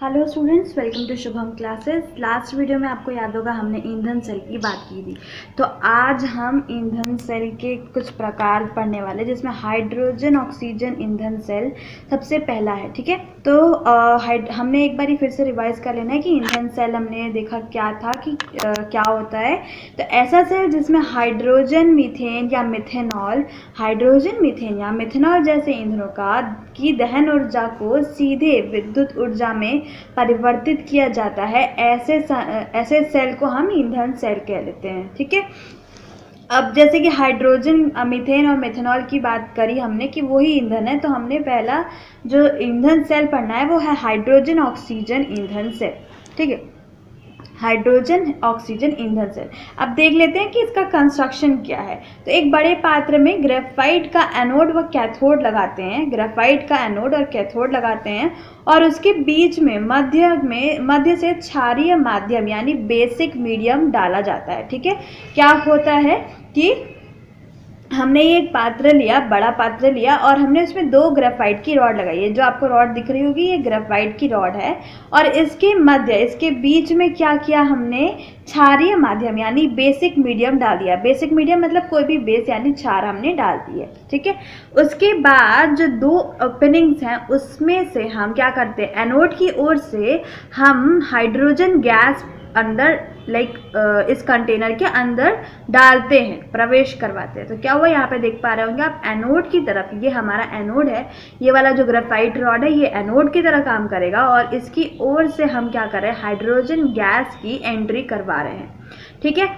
Hello students, welcome to Shubham classes. Last video में आपको याद होगा हमने ईंधन सेल की बात की थी। तो आज हम ईंधन सेल के कुछ प्रकार पढ़ने वाले, जिसमें हाइड्रोजन ऑक्सीजन ईंधन सेल सबसे पहला है। ठीक है, तो हमने एक बार फिर से रिवाइज कर लेना है कि ईंधन सेल हमने देखा क्या था कि क्या होता है। तो ऐसा सेल जिसमें हाइड्रोजन मीथेन या मिथेनॉल, हाइड्रोजन मीथेन या मिथेनॉल जैसे ईंधनों की दहन ऊर्जा को सीधे विद्युत ऊर्जा में परिवर्तित किया जाता है, ऐसे सेल को हम ईंधन सेल कह लेते हैं। ठीक है, अब जैसे कि हाइड्रोजन मीथेन और मिथेनॉल की बात करी हमने कि वही ईंधन है, तो हमने पहला जो ईंधन सेल पढ़ना है वो है हाइड्रोजन ऑक्सीजन ईंधन सेल। ठीक है, हाइड्रोजन ऑक्सीजन ईंधन सेल। अब देख लेते हैं कि इसका कंस्ट्रक्शन क्या है। तो एक बड़े पात्र में ग्रेफाइट का एनोड व कैथोड लगाते हैं, ग्रेफाइट का एनोड और कैथोड लगाते हैं, और उसके बीच में मध्य से क्षारीय माध्यम यानी बेसिक मीडियम डाला जाता है। ठीक है, क्या होता है कि हमने ये एक पात्र लिया, बड़ा पात्र लिया, और हमने उसमें दो ग्रेफाइट की रॉड लगाई है। जो आपको रॉड दिख रही होगी ये ग्रेफाइट की रॉड है, और इसके बीच में क्या किया हमने, क्षारीय माध्यम यानी बेसिक मीडियम डाल दिया। बेसिक मीडियम मतलब कोई भी बेस यानी क्षार हमने डाल दी है। ठीक है, उसके बाद जो दो ओपनिंग्स हैं उसमें से हम क्या करते हैं, एनोड की ओर से हम हाइड्रोजन गैस अंदर इस कंटेनर के अंदर डालते हैं, प्रवेश करवाते हैं। तो क्या हुआ, यहाँ पे देख पा रहे होंगे आप, एनोड की तरफ, ये हमारा एनोड है, ये वाला जो ग्रेफाइट रॉड है ये एनोड की तरह काम करेगा, और इसकी ओर से हम क्या कर रहे हैं, हाइड्रोजन गैस की एंट्री करवा रहे हैं। ठीक है,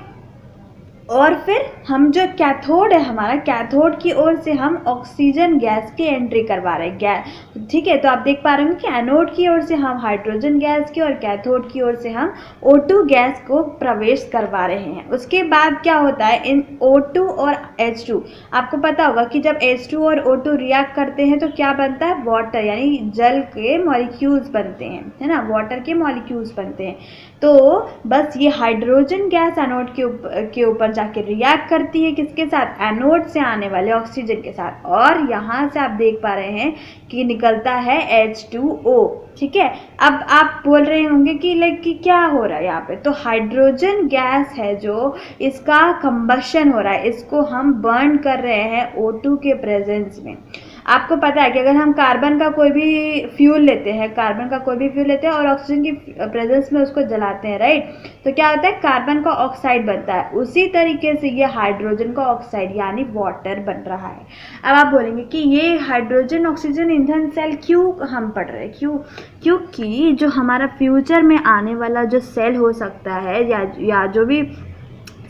और फिर हम जो कैथोड है हमारा, कैथोड की ओर से हम ऑक्सीजन गैस की एंट्री करवा रहे हैं गैस। ठीक है, तो आप देख पा रहे हैं कि एनोड की ओर से हम हाइड्रोजन गैस की और कैथोड की ओर से हम O2 गैस को प्रवेश करवा रहे हैं। उसके बाद क्या होता है, इन O2 और H2, आपको पता होगा कि जब H2 और O2 रिएक्ट करते हैं तो क्या बनता है, वाटर यानी जल के मॉलिक्यूल्स बनते हैं, है ना, वाटर के मॉलिक्यूल्स बनते हैं। तो बस ये हाइड्रोजन गैस एनोड के ऊपर जाके रिएक्ट करती है, किसके साथ, एनोड से आने वाले ऑक्सीजन के साथ, और यहाँ से आप देख पा रहे हैं कि निकलता है H2O। ठीक है, अब आप बोल रहे होंगे कि क्या हो रहा है यहाँ पे, तो हाइड्रोजन गैस है जो इसका कंबशन हो रहा है, इसको हम बर्न कर रहे हैं O2 के प्रेजेंस में। आपको पता है कि अगर हम कार्बन का कोई भी फ्यूल लेते हैं, और ऑक्सीजन की प्रेजेंस में उसको जलाते हैं, राइट, तो क्या होता है, कार्बन का ऑक्साइड बनता है। उसी तरीके से ये हाइड्रोजन का ऑक्साइड यानी वाटर बन रहा है। अब आप बोलेंगे कि ये हाइड्रोजन ऑक्सीजन ईंधन सेल क्यों हम पढ़ रहे हैं, क्योंकि जो हमारा फ्यूचर में आने वाला जो सेल हो सकता है, या जो भी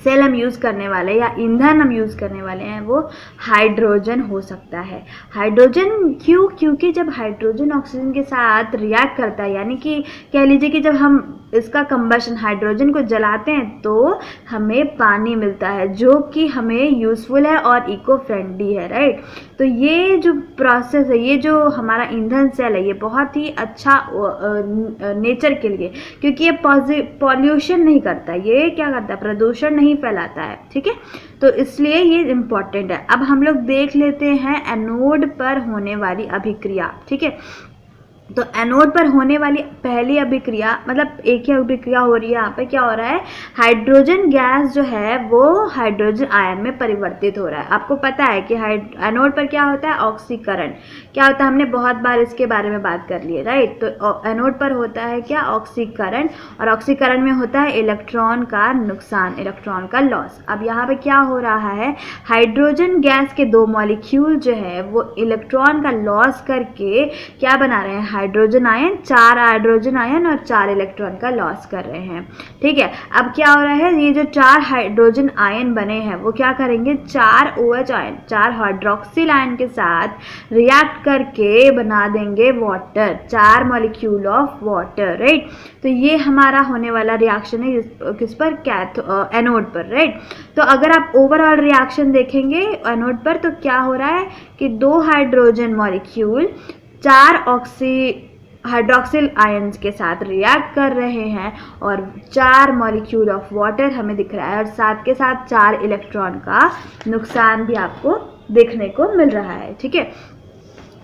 सेल हम यूज़ करने वाले या ईंधन हम यूज़ करने वाले हैं वो हाइड्रोजन हो सकता है। हाइड्रोजन क्योंकि जब हाइड्रोजन ऑक्सीजन के साथ रिएक्ट करता है, यानी कि कह लीजिए कि जब हम इसका कंबशन हाइड्रोजन को जलाते हैं तो हमें पानी मिलता है, जो कि हमें यूज़फुल है और इको फ्रेंडली है, राइट। तो ये जो प्रोसेस है, ये जो हमारा ईंधन सेल है, ये बहुत ही अच्छा नेचर के लिए, क्योंकि ये पॉल्यूशन नहीं करता, ये क्या करता है, प्रदूषण नहीं फैलाता है। ठीक है, तो इसलिए ये इम्पॉर्टेंट है। अब हम लोग देख लेते हैं एनोड पर होने वाली अभिक्रिया। ठीक है, तो एनोड पर होने वाली पहली अभिक्रिया, मतलब एक ही अभिक्रिया हो रही है, यहाँ पे क्या हो रहा है, हाइड्रोजन गैस जो है वो हाइड्रोजन आयन में परिवर्तित हो रहा है। आपको पता है कि एनोड पर क्या होता है, ऑक्सीकरण। क्या होता है, हमने बहुत बार इसके बारे में बात कर ली है, राइट। तो एनोड पर होता है क्या, ऑक्सीकरण, और ऑक्सीकरण में होता है इलेक्ट्रॉन का नुकसान, इलेक्ट्रॉन का लॉस। अब यहाँ पे क्या हो रहा है, हाइड्रोजन गैस के दो मॉलिक्यूल जो है वो इलेक्ट्रॉन का लॉस करके क्या बना रहे हैं, हाइड्रोजन आयन, 4 हाइड्रोजन आयन और 4 इलेक्ट्रॉन का लॉस कर रहे हैं। ठीक है, अब क्या हो रहा है, ये जो 4 हाइड्रोजन आयन बने हैं वो क्या करेंगे, 4 OH आयन, 4 हाइड्रोक्सिल आयन के साथ रिएक्ट करके बना देंगे water, 4 molecule of water, right. तो ये हमारा होने वाला रिएक्शन है किस पर, एनोड पर, राइट। तो अगर आप ओवरऑल रिएक्शन देखेंगे एनोड पर तो क्या हो रहा है कि 2 हाइड्रोजन मॉलिक्यूल 4 हाइड्रोक्सिल आयन्स के साथ रिएक्ट कर रहे हैं, और 4 मॉलिक्यूल ऑफ वाटर हमें दिख रहा है, और साथ के साथ 4 इलेक्ट्रॉन का नुकसान भी आपको देखने को मिल रहा है। ठीक है,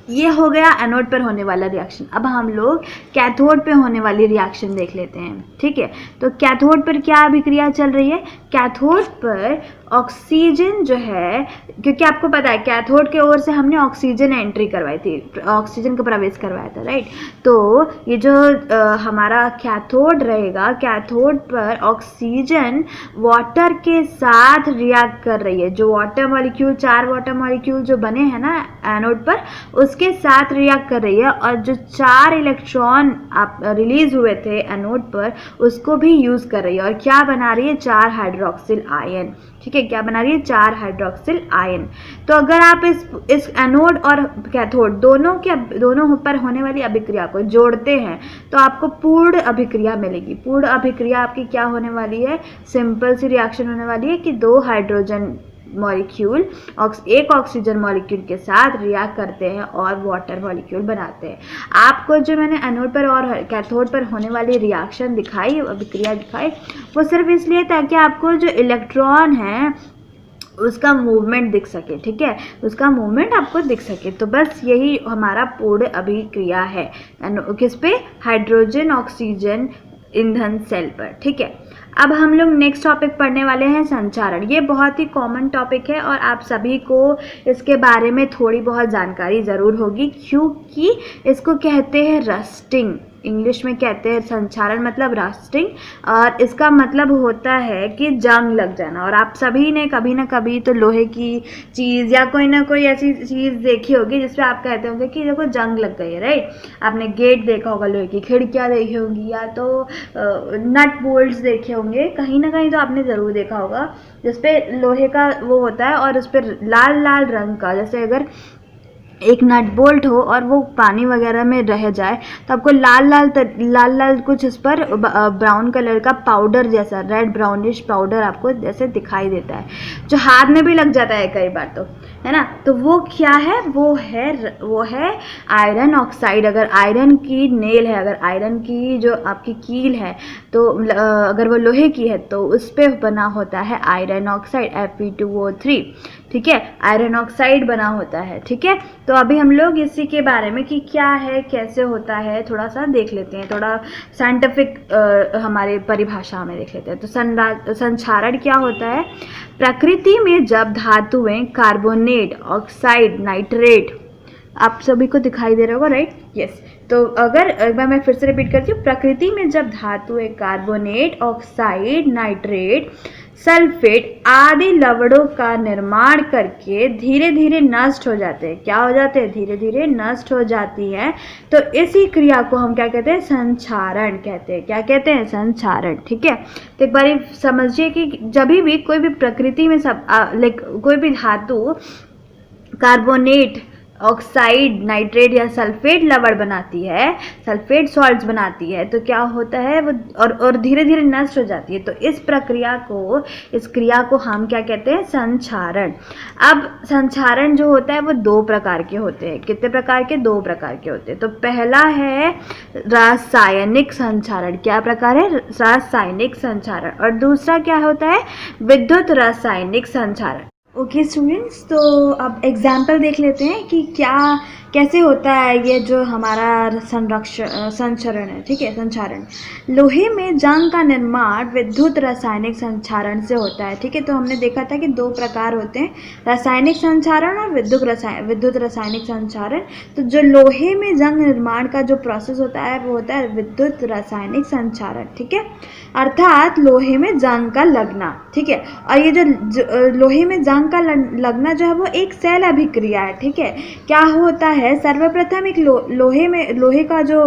ये हो गया एनोड पर होने वाला रिएक्शन। अब हम लोग कैथोड पे होने वाली रिएक्शन देख लेते हैं, ठीक है। तो कैथोड पर क्या अभिक्रिया चल रही है? कैथोड पर ऑक्सीजन जो है, क्योंकि आपको पता है कैथोड के ओर से हमने ऑक्सीजन एंट्री करवाई थी, ऑक्सीजन का प्रवेश करवाया था, राइट। तो ये जो हमारा कैथोड रहेगा, कैथोड पर ऑक्सीजन वाटर के साथ रिएक्ट कर रही है। जो वाटर मॉलिक्यूल, 4 वाटर मॉलिक्यूल जो बने हैं ना एनोड पर, उसके साथ रिएक्ट कर रही है, और जो 4 इलेक्ट्रॉन आप रिलीज हुए थे एनोड पर, उसको भी यूज कर रही है। और क्या बना रही है? 4 हाइड्रोक्सिल आयन, ठीक है। क्या बना रही है? 4 हाइड्रोक्सिल आयन। तो अगर आप इस एनोड और कैथोड दोनों पर होने वाली अभिक्रिया को जोड़ते हैं तो आपको पूर्ण अभिक्रिया मिलेगी। पूर्ण अभिक्रिया आपकी क्या होने वाली है? सिंपल सी रिएक्शन होने वाली है कि 2 हाइड्रोजन मॉलिक्यूल एक ऑक्सीजन मॉलिक्यूल के साथ रिएक्ट करते हैं और वाटर मॉलिक्यूल बनाते हैं। आपको जो मैंने एनोड पर और कैथोड पर होने वाली रिएक्शन दिखाई, अभिक्रिया दिखाई, वो सिर्फ इसलिए ताकि आपको जो इलेक्ट्रॉन है उसका मूवमेंट दिख सके, ठीक है, उसका मूवमेंट आपको दिख सके। तो बस यही हमारा पूर्ण अभिक्रिया है किस पे? हाइड्रोजन ऑक्सीजन ईंधन सेल पर, ठीक है। अब हम लोग नेक्स्ट टॉपिक पढ़ने वाले हैं संचारण। ये बहुत ही कॉमन टॉपिक है और आप सभी को इसके बारे में थोड़ी बहुत जानकारी ज़रूर होगी, क्योंकि इसको कहते हैं रस्टिंग। इंग्लिश में कहते हैं संचारण मतलब रस्टिंग, और इसका मतलब होता है कि जंग लग जाना। और आप सभी ने कभी ना कभी तो लोहे की चीज़ या कोई ना कोई ऐसी चीज़ देखी होगी जिसपे आप कहते होंगे कि देखो जंग लग गई है, राइट। आपने गेट देखा होगा, लोहे की खिड़कियाँ देखी होंगी, या तो नट बोल्ट्स देखे होंगे, कहीं ना कहीं तो आपने ज़रूर देखा होगा जिसपे लोहे का वो होता है और उस पर लाल लाल रंग का, जैसे अगर एक नट बोल्ट हो और वो पानी वगैरह में रह जाए तो आपको लाल लाल कुछ इस पर ब्राउन कलर का पाउडर जैसा, रेड ब्राउनिश पाउडर आपको जैसे दिखाई देता है, जो हाथ में भी लग जाता है कई बार, तो है ना। तो वो क्या है? वो है आयरन ऑक्साइड। अगर आयरन की नेल है, अगर आयरन की जो आपकी कील है, तो अगर वो लोहे की है तो उस पर बना होता है आयरन ऑक्साइड, Fe2O3, ठीक है। आयरन ऑक्साइड बना होता है, ठीक है। तो अभी हम लोग इसी के बारे में कि क्या है, कैसे होता है, थोड़ा सा देख लेते हैं, थोड़ा साइंटिफिक हमारे परिभाषा में देख लेते हैं। तो संचारण क्या होता है? प्रकृति में जब धातुएं कार्बोनेट, ऑक्साइड, नाइट्रेट, आप सभी को दिखाई दे रहा होगा, राइट, यस। तो अगर एक बार मैं फिर से रिपीट करती हूँ, प्रकृति में जब धातुएं कार्बोनेट, ऑक्साइड, नाइट्रेट, सल्फेट आदि लवणों का निर्माण करके धीरे धीरे नष्ट हो जाते हैं। क्या हो जाते हैं? धीरे धीरे नष्ट हो जाती है। तो इसी क्रिया को हम क्या कहते हैं? संचारण कहते हैं। क्या कहते हैं? संचारण, ठीक है। तो एक बार समझिए कि जब भी कोई भी प्रकृति में कोई भी धातु कार्बोनेट, ऑक्साइड, नाइट्रेट या सल्फेट लवण बनाती है, सल्फेट सॉल्ट्स बनाती है, तो क्या होता है वो और धीरे धीरे नष्ट हो जाती है। तो इस क्रिया को हम क्या कहते हैं? संचारण। अब संचारण जो होता है वो 2 प्रकार के होते हैं। कितने प्रकार के? 2 प्रकार के होते हैं। तो पहला है रासायनिक संचारण। क्या प्रकार है? रासायनिक संचारण। और दूसरा क्या होता है? विद्युत रासायनिक संचारण। ओके स्टूडेंट्स, तो अब एग्जाम्पल देख लेते हैं कि कैसे होता है ये जो हमारा संचरण है, ठीक है, संचारण। लोहे में जंग का निर्माण विद्युत रासायनिक संचारण से होता है, ठीक है। तो हमने देखा था कि 2 प्रकार होते हैं, रासायनिक संचारण और विद्युत रासायनिक संचारण। तो जो लोहे में जंग निर्माण का जो प्रोसेस होता है वो होता है विद्युत रासायनिक संचारण, ठीक है, अर्थात लोहे में जंग का लगना, ठीक है। और ये जो लोहे में जंग का लगना जो है वो एक सेल अभिक्रिया है, ठीक है। क्या होता है? सर्वप्रथम एक लोहे का जो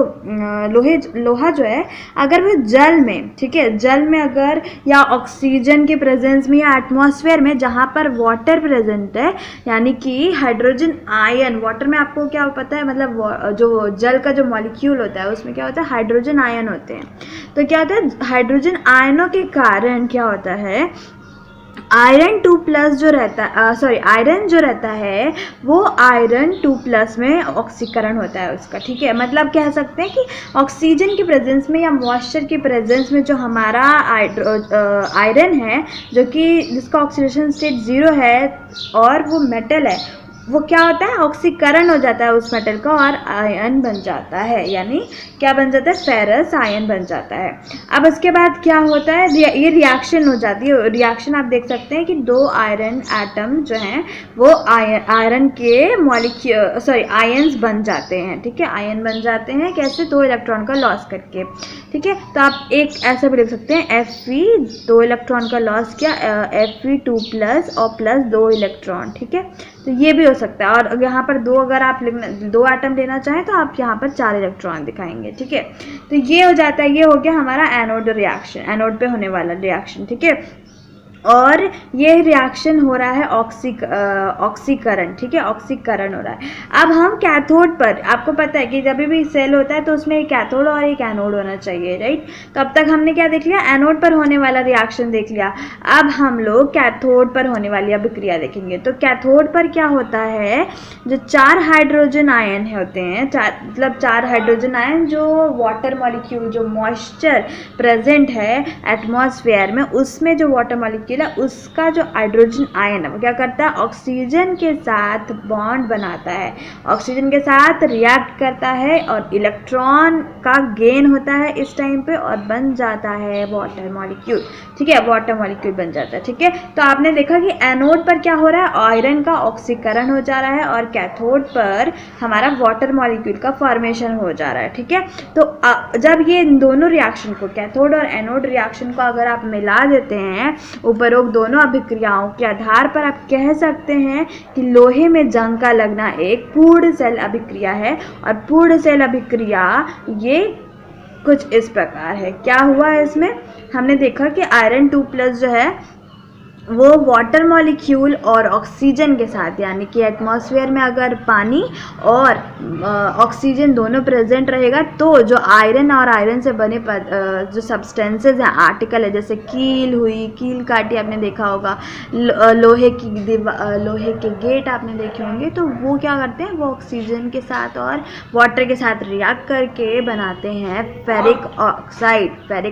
लोहा जो है, अगर वो जल में, ठीक है, जल में अगर या ऑक्सीजन के प्रेजेंस में या एटमॉस्फेयर में जहाँ पर वाटर प्रेजेंट है, यानी कि हाइड्रोजन आयन, वाटर में आपको क्या पता है, मतलब जो जल का जो मॉलिक्यूल होता है उसमें क्या होता है? हाइड्रोजन आयन होते हैं। तो क्या होता है? हाइड्रोजन आयनों के कारण क्या होता है? आयरन 2+ जो रहता है, आयरन जो रहता है वो आयरन 2+ में ऑक्सीकरण होता है उसका, ठीक है। मतलब कह सकते हैं कि ऑक्सीजन की प्रेजेंस में या मॉइस्चर की प्रेजेंस में जो हमारा आयरन है, जो कि जिसका ऑक्सीडेशन स्टेट 0 है और वो मेटल है, वो क्या होता है, ऑक्सीकरण हो जाता है उस मेटल का और आयन बन जाता है, यानी क्या बन जाता है, फेरस आयन बन जाता है। अब उसके बाद क्या होता है, ये रिएक्शन हो जाती है। रिएक्शन आप देख सकते हैं कि दो आयरन एटम जो हैं वो आयरन के आयंस बन जाते हैं। ठीक है, आयन बन जाते हैं कैसे, 2 इलेक्ट्रॉन का लॉस करके। ठीक है, तो आप एक ऐसा भी लिख सकते हैं Fe 2 इलेक्ट्रॉन का लॉस किया, Fe2+ और प्लस 2 इलेक्ट्रॉन। ठीक है, तो ये भी हो सकता है। और यहाँ पर अगर आप दो एटम लेना चाहें तो आप यहाँ पर 4 इलेक्ट्रॉन दिखाएंगे। ठीक है, तो ये हो जाता है, ये हो गया हमारा एनोड रिएक्शन, एनोड पे होने वाला रिएक्शन। ठीक है, और ये रिएक्शन हो रहा है ऑक्सीकरण। ठीक है, ऑक्सीकरण हो रहा है। अब हम कैथोड पर, आपको पता है कि जब भी सेल होता है तो उसमें एक कैथोड और एक एनोड होना चाहिए, राइट। तो अब तक हमने क्या देख लिया, एनोड पर होने वाला रिएक्शन देख लिया। अब हम लोग कैथोड पर होने वाली अभिक्रिया देखेंगे। तो कैथोड पर क्या होता है, जो 4 हाइड्रोजन आयन होते हैं, मतलब 4 हाइड्रोजन आयन जो वाटर मॉलिक्यूल, जो मॉइस्चर प्रेजेंट है एटमॉस्फेयर में, उसमें जो वाटर मॉलिक्यूल उसका जो हाइड्रोजन आयन है वो क्या करता है, ऑक्सीजन के साथ बॉन्ड बनाता है, ऑक्सीजन के साथ रिएक्ट करता है और इलेक्ट्रॉन का गेन होता है इस टाइम पे और बन जाता है वाटर मॉलिक्यूल। ठीक है, वाटर मॉलिक्यूल बन जाता है। ठीक है, तो आपने देखा कि एनोड पर क्या हो रहा है, आयरन का ऑक्सीकरण हो जा रहा है और कैथोड पर हमारा वाटर मॉलिक्यूल का फॉर्मेशन हो जा रहा है। ठीक है, तो जब ये दोनों रिएक्शन को, कैथोड और एनोड रिएक्शन को अगर आप मिला देते हैं उपरोक्त दोनों अभिक्रियाओं के आधार पर, आप कह सकते हैं कि लोहे में जंग का लगना एक पूर्ण सेल अभिक्रिया है। और पूर्ण सेल अभिक्रिया ये कुछ इस प्रकार है। क्या हुआ है इसमें, हमने देखा कि आयरन 2+ जो है वो वाटर मॉलिक्यूल और ऑक्सीजन के साथ, यानी कि एटमॉस्फेयर में अगर पानी और ऑक्सीजन दोनों प्रेजेंट रहेगा तो जो आयरन और आयरन से बने जो सब्सटेंसेस हैं, आर्टिकल है, जैसे कील हुई, कील काटी आपने देखा होगा, लोहे के गेट आपने देखे होंगे, तो वो क्या करते हैं, वो ऑक्सीजन के साथ और वाटर के साथ रिएक्ट करके बनाते हैं फेरिक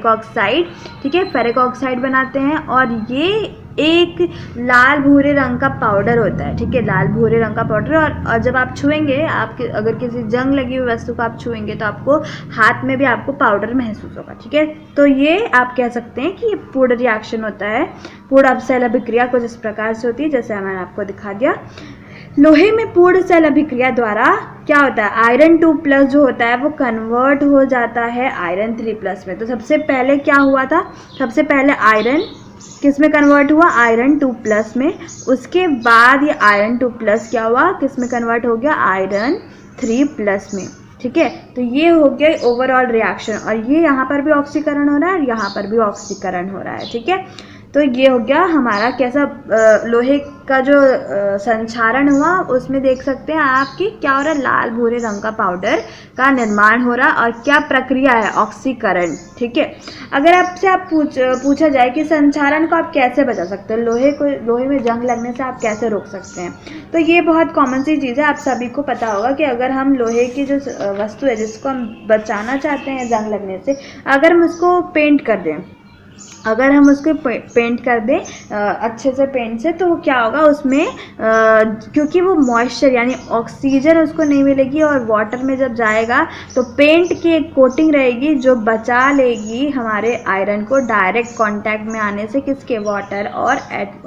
ऑक्साइड। ठीक है, फेरिक ऑक्साइड बनाते हैं और ये एक लाल भूरे रंग का पाउडर होता है। ठीक है, लाल भूरे रंग का पाउडर, और जब आप छुएंगे, अगर किसी जंग लगी हुई वस्तु को आप छुएंगे तो आपको हाथ में भी आपको पाउडर महसूस होगा। ठीक है, तो ये आप कह सकते हैं कि ये पूर्ण रिएक्शन होता है। पूर्ण सेल अभिक्रिया कुछ इस प्रकार से होती है जैसे मैंने आपको दिखा दिया। लोहे में पूर्ण सेल अभिक्रिया द्वारा क्या होता है, आयरन 2+ जो होता है वो कन्वर्ट हो जाता है आयरन 3+ में। तो सबसे पहले क्या हुआ था, सबसे पहले आयरन किस में कन्वर्ट हुआ, आयरन 2+ में। उसके बाद ये आयरन 2+ क्या हुआ, किस में कन्वर्ट हो गया, आयरन 3+ में। ठीक है, तो ये हो गया ओवरऑल रिएक्शन, और ये यहाँ पर भी ऑक्सीकरण हो रहा है और यहाँ पर भी ऑक्सीकरण हो रहा है। ठीक है, तो ये हो गया हमारा कैसा लोहे का जो संक्षारण हुआ, उसमें देख सकते हैं आप कि क्या हो रहा है, लाल भूरे रंग का पाउडर का निर्माण हो रहा है और क्या प्रक्रिया है, ऑक्सीकरण। ठीक है, अगर आपसे पूछा जाए कि संक्षारण को आप कैसे बचा सकते हैं, लोहे में जंग लगने से आप कैसे रोक सकते हैं, तो ये बहुत कॉमन सी चीज़ है, आप सभी को पता होगा कि अगर हम लोहे की जो वस्तु है जिसको हम बचाना चाहते हैं जंग लगने से, अगर हम उसको पेंट कर दें, अगर हम उसको पेंट कर दें अच्छे से पेंट से, तो क्या होगा उसमें, क्योंकि वो मॉइस्चर यानी ऑक्सीजन उसको नहीं मिलेगी और वाटर में जब जाएगा तो पेंट की एक कोटिंग रहेगी जो बचा लेगी हमारे आयरन को डायरेक्ट कांटेक्ट में आने से, किसके, वाटर और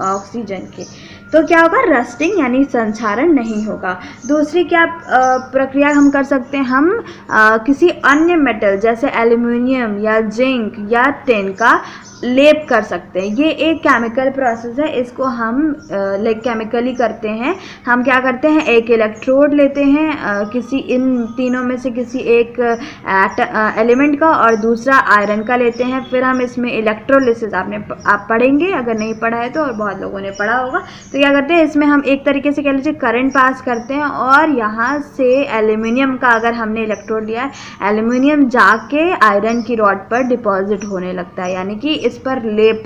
ऑक्सीजन के। तो क्या होगा, रस्टिंग यानी संक्षारण नहीं होगा। दूसरी क्या प्रक्रिया हम कर सकते हैं, हम किसी अन्य मेटल जैसे एल्युमिनियम या जिंक या टिन का लेप कर सकते हैं। ये एक केमिकल प्रोसेस है, इसको हम केमिकली करते हैं। हम क्या करते हैं, एक इलेक्ट्रोड लेते हैं किसी इन तीनों में से किसी एक एलिमेंट का और दूसरा आयरन का लेते हैं, फिर हम इसमें इलेक्ट्रोलिसिस आप पढ़ेंगे, अगर नहीं पढ़ा है तो, और बहुत लोगों ने पढ़ा होगा। तो क्या करते हैं, इसमें हम एक तरीके से कह लीजिए करंट पास करते हैं और यहाँ से एल्युमिनियम का अगर हमने इलेक्ट्रोड लिया है, एल्युमिनियम जाके आयरन की रॉड पर डिपॉजिट होने लगता है, यानी कि इस पर लेप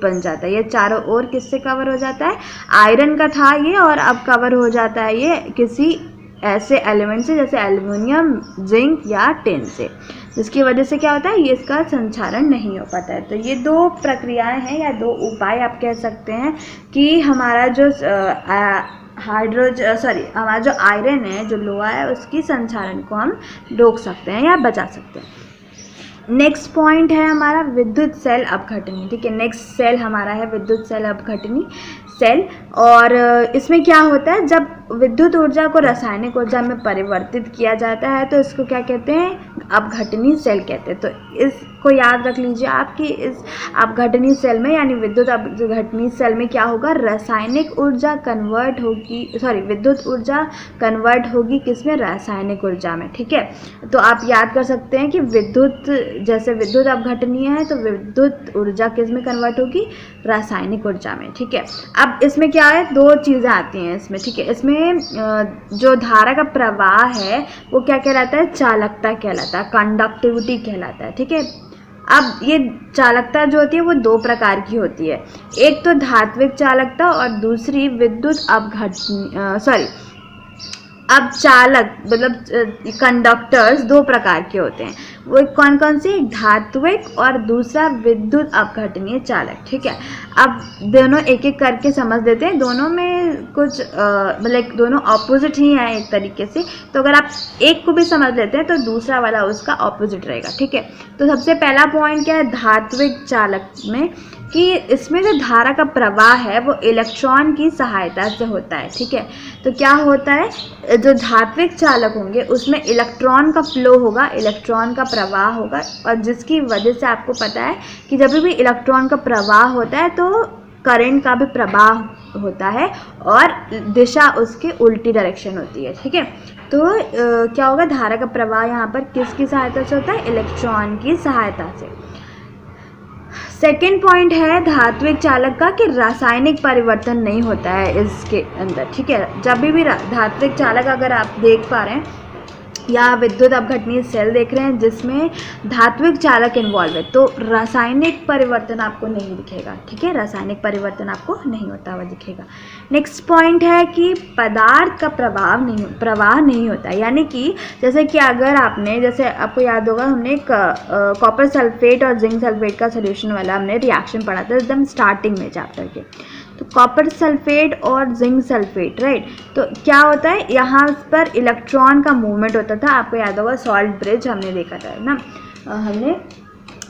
बन जाता है। ये चारों ओर किससे कवर हो जाता है, आयरन का था ये, और अब कवर हो जाता है ये किसी ऐसे एलिमेंट से जैसे एल्युमिनियम, जिंक या टिन से, जिसकी वजह से क्या होता है, ये इसका संक्षारण नहीं हो पाता है। तो ये 2 प्रक्रियाएं हैं या 2 उपाय आप कह सकते हैं कि हमारा जो हमारा जो आयरन है, जो लोहा है, उसकी संचालन को हम रोक सकते हैं या बचा सकते हैं। नेक्स्ट पॉइंट है हमारा विद्युत सेल अपघटनी। ठीक है, नेक्स्ट सेल हमारा है विद्युत सेल अपघटनी सेल। और इसमें क्या होता है, जब विद्युत ऊर्जा को रासायनिक ऊर्जा में परिवर्तित किया जाता है तो इसको क्या कहते हैं, अपघटनी सेल कहते हैं। तो इसको याद रख लीजिए आप कि इस अपघटनी सेल में यानी विद्युत अपघटनी सेल में क्या होगा, रासायनिक ऊर्जा विद्युत ऊर्जा कन्वर्ट होगी किसमें, रासायनिक ऊर्जा में। ठीक है, तो आप याद कर सकते हैं कि जैसे विद्युत अपघटनीय है तो विद्युत ऊर्जा किस में कन्वर्ट होगी, रासायनिक ऊर्जा में। ठीक है, अब इसमें क्या है, दो चीज़ें आती हैं इसमें। ठीक है, इसमें जो धारा का प्रवाह है वो क्या कहलाता है, चालकता कहलाता है, कंडक्टिविटी कहलाता है। ठीक है, अब ये चालकता जो होती है वो दो प्रकार की होती है, एक तो धात्विक चालकता और दूसरी विद्युत अब चालक मतलब कंडक्टर्स दो प्रकार के होते हैं। वो कौन कौन से, एक धात्विक और दूसरा विद्युत अपघटनीय चालक। ठीक है, अब दोनों एक एक करके समझ लेते हैं। दोनों में कुछ मतलब दोनों ऑपोजिट ही हैं एक तरीके से, तो अगर आप एक को भी समझ लेते हैं तो दूसरा वाला उसका ऑपोजिट रहेगा। ठीक है, तो सबसे पहला पॉइंट क्या है धात्विक चालक में, कि इसमें जो धारा का प्रवाह है वो इलेक्ट्रॉन की सहायता से होता है। ठीक है, तो क्या होता है, जो धात्विक चालक होंगे उसमें इलेक्ट्रॉन का फ्लो होगा, इलेक्ट्रॉन का प्रवाह होगा, और जिसकी वजह से आपको पता है कि जब भी इलेक्ट्रॉन का प्रवाह होता है तो करंट का भी प्रवाह होता है और दिशा उसके उल्टी डायरेक्शन होती है। ठीक है, तो क्या होगा, धारा का प्रवाह यहाँ पर किसकी सहायता से होता है, इलेक्ट्रॉन की सहायता से। सेकेंड पॉइंट है धात्विक चालक का कि रासायनिक परिवर्तन नहीं होता है इसके अंदर। ठीक है, जब भी धात्विक चालक अगर आप देख पा रहे हैं या विद्युत अपघटनीय सेल देख रहे हैं जिसमें धात्विक चालक इन्वॉल्व है, तो रासायनिक परिवर्तन आपको नहीं दिखेगा। ठीक है, रासायनिक परिवर्तन आपको नहीं होता हुआ दिखेगा। नेक्स्ट पॉइंट है कि पदार्थ का प्रवाह नहीं होता, यानी कि जैसे कि अगर आपने, जैसे आपको याद होगा हमने कॉपर सल्फेट और जिंक सल्फेट का सोल्यूशन वाला हमने रिएक्शन पढ़ा था एकदम स्टार्टिंग में चैप्टर के। तो कॉपर सल्फेट और जिंक सल्फेट, राइट, तो क्या होता है, यहाँ पर इलेक्ट्रॉन का मूवमेंट होता था। आपको याद होगा सॉल्ट ब्रिज हमने देखा था ना, हमने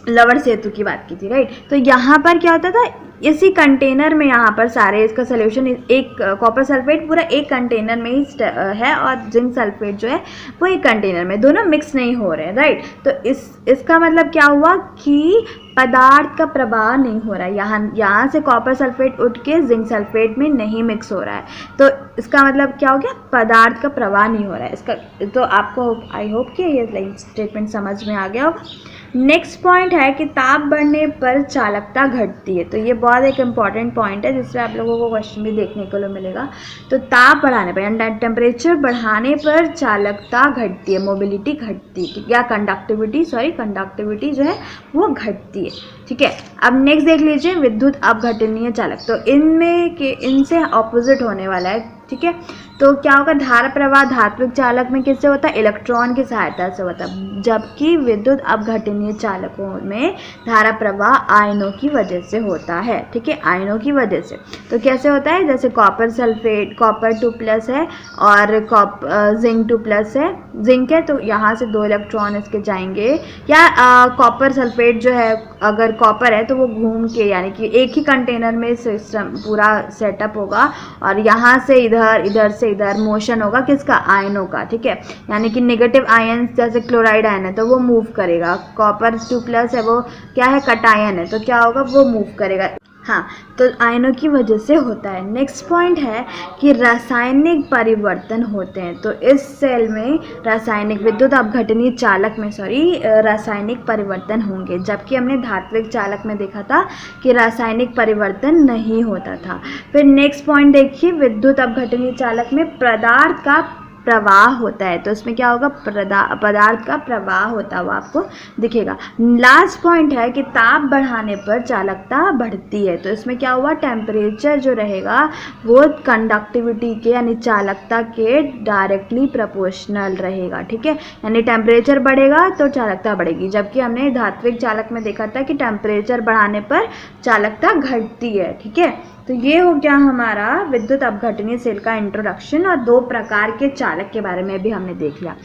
लवर सेतु की बात की थी, राइट। तो यहाँ पर क्या होता था, इसी कंटेनर में यहाँ पर सारे इसका सोल्यूशन, एक कॉपर सल्फेट पूरा एक कंटेनर में ही है और जिंक सल्फेट जो है वो एक कंटेनर में, दोनों मिक्स नहीं हो रहे हैं, राइट। तो इसका मतलब क्या हुआ कि पदार्थ का प्रवाह नहीं हो रहा है, यहाँ से कॉपर सल्फेट उठ के जिंक सल्फेट में नहीं मिक्स हो रहा है। तो इसका मतलब क्या हो गया, पदार्थ का प्रवाह नहीं हो रहा है इसका। तो आपको आई होप कि ये स्टेटमेंट समझ में आ गया होगा। नेक्स्ट पॉइंट है कि ताप बढ़ने पर चालकता घटती है। तो ये बहुत एक इम्पॉर्टेंट पॉइंट है जिससे आप लोगों को क्वेश्चन भी देखने को मिलेगा। तो ताप बढ़ाने पर यानी टेम्परेचर बढ़ाने पर चालकता घटती है, मोबिलिटी घटती है या कंडक्टिविटी जो है वो घटती है। ठीक है, अब नेक्स्ट देख लीजिए विद्युत अपघटनीय चालक। तो इनसे ऑपोजिट होने वाला है। ठीक है, तो क्या होगा, धारा प्रवाह धात्विक चालक में किससे होता है, इलेक्ट्रॉन की सहायता से होता है, जबकि विद्युत अपघटनीय चालकों में धारा प्रवाह आयनों की वजह से होता है। ठीक है, आयनों की वजह से। तो कैसे होता है, जैसे कॉपर सल्फेट, कॉपर 2+ है और जिंक 2+ है, जिंक है तो यहाँ से 2 इलेक्ट्रॉन इसके जाएंगे, या कॉपर सल्फेट जो है अगर कॉपर है तो वो घूम के यानी कि एक ही कंटेनर में सिस्टम पूरा सेटअप होगा और यहाँ से इधर से इधर मोशन होगा किसका, आयनों का। ठीक है, यानी कि नेगेटिव आयन जैसे क्लोराइड आयन है तो वो मूव करेगा, कॉपर 2+ है वो क्या है, कटायन है, तो क्या होगा, वो मूव करेगा। हाँ, तो आयनों की वजह से होता है। नेक्स्ट पॉइंट है कि रासायनिक परिवर्तन होते हैं। तो इस सेल में रासायनिक विद्युत अपघटनीय चालक में रासायनिक परिवर्तन होंगे, जबकि हमने धात्विक चालक में देखा था कि रासायनिक परिवर्तन नहीं होता था। फिर नेक्स्ट पॉइंट देखिए, विद्युत अपघटनीय चालक में पदार्थ का प्रवाह होता है। तो इसमें क्या होगा, पदार्थ का प्रवाह होता हुआ आपको दिखेगा। लास्ट पॉइंट है कि ताप बढ़ाने पर चालकता बढ़ती है। तो इसमें क्या हुआ, टेम्परेचर जो रहेगा वो कंडक्टिविटी के यानी चालकता के डायरेक्टली प्रोपोर्शनल रहेगा। ठीक है, यानी टेम्परेचर बढ़ेगा तो चालकता बढ़ेगी, जबकि हमने धात्विक चालक में देखा था कि टेम्परेचर बढ़ाने पर चालकता घटती है। ठीक है, तो ये हो गया हमारा विद्युत अपघटनीय सेल का इंट्रोडक्शन, और 2 प्रकार के चालक के बारे में भी हमने देख लिया।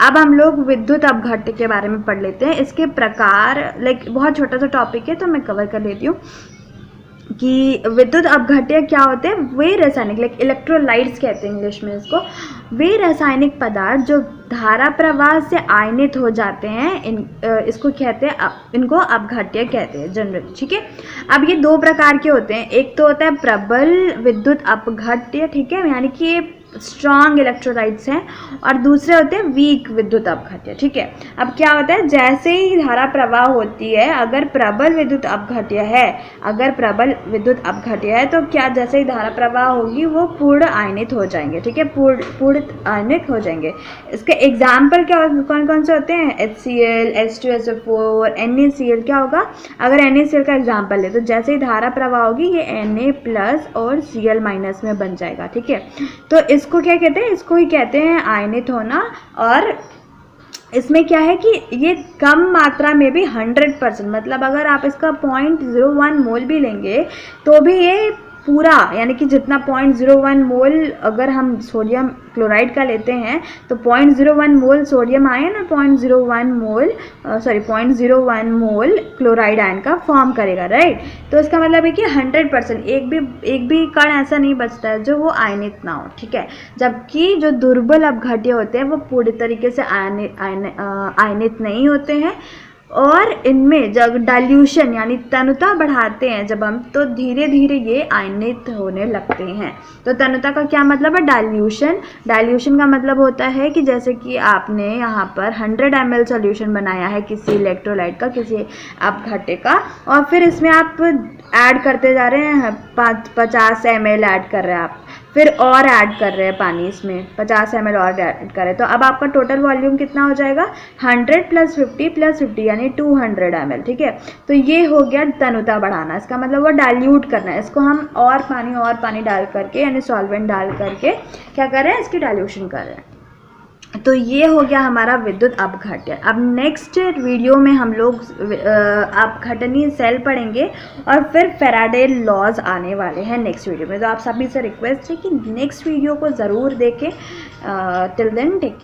अब हम लोग विद्युत अपघट्य के बारे में पढ़ लेते हैं। इसके प्रकार बहुत छोटा सा टॉपिक है तो मैं कवर कर लेती हूँ कि विद्युत अपघट्य क्या होते हैं। वे रासायनिक इलेक्ट्रोलाइट्स कहते हैं इंग्लिश में इसको, वे रासायनिक पदार्थ जो धारा प्रवाह से आयनित हो जाते हैं, इसको कहते हैं, इनको अपघट्य कहते हैं जनरली। ठीक है, अब ये 2 प्रकार के होते हैं। एक तो होता है प्रबल विद्युत अपघट्य, ठीक है, यानी कि ये स्ट्रॉन्ग इलेक्ट्रोलाइट्स हैं, और दूसरे होते हैं वीक विद्युत अपघट्य। ठीक है, अब क्या होता है, जैसे ही धारा प्रवाह होती है, अगर प्रबल विद्युत अपघट्य है तो क्या, जैसे ही धारा प्रवाह होगी वो पूर्ण आयनित हो जाएंगे। ठीक है, पूर्ण आयनित हो जाएंगे। इसके एग्जाम्पल क्या कौन कौन से होते हैं, HCl, H2SO4, NaCl। क्या होगा, अगर NaCl का एग्जाम्पल ले तो जैसे ही धारा प्रवाह होगी ये Na+ और Cl- में बन जाएगा। ठीक है, तो इसको क्या कहते हैं, इसको ही कहते हैं आयनित होना। और इसमें क्या है कि ये कम मात्रा में भी 100%, मतलब अगर आप इसका 0.01 मोल भी लेंगे तो भी ये पूरा, यानी कि जितना 0.01 मोल अगर हम सोडियम क्लोराइड का लेते हैं तो 0.01 मोल सोडियम आयन और 0.01 मोल क्लोराइड आयन का फॉर्म करेगा, राइट। तो इसका मतलब है कि 100%, एक भी कण ऐसा नहीं बचता है जो वो आयनित ना हो। ठीक है, जबकि जो दुर्बल अपघट्य होते हैं वो पूरी तरीके से आयनित नहीं होते हैं, और इनमें जब डाइल्यूशन यानी तनुता बढ़ाते हैं जब हम, तो धीरे धीरे ये आयनित होने लगते हैं। तो तनुता का क्या मतलब है, डाइल्यूशन का मतलब होता है कि जैसे कि आपने यहाँ पर 100 ml सोल्यूशन बनाया है किसी इलेक्ट्रोलाइट का, किसी अपघट्य का, और फिर इसमें आप ऐड करते जा रहे हैं, 50 ml ऐड कर रहे हैं आप, फिर और ऐड कर रहे हैं पानी, इसमें 50 ml और ऐड कर रहे हैं, तो अब आपका टोटल वॉल्यूम कितना हो जाएगा, 100 + 50 + 50 यानी 200 ml। ठीक है, तो ये हो गया तनुता बढ़ाना, इसका मतलब वो डाइल्यूट करना है, इसको हम और पानी डाल करके, यानी सॉल्वेंट डाल करके क्या कर रहे हैं, इसकी डाइल्यूशन कर रहे हैं। तो ये हो गया हमारा विद्युत अपघट्य। अब नेक्स्ट वीडियो में हम लोग अपघटनीय सेल पढ़ेंगे, और फिर फैराडे लॉज आने वाले हैं नेक्स्ट वीडियो में। तो आप सभी से रिक्वेस्ट है कि नेक्स्ट वीडियो को ज़रूर देखें। Till then take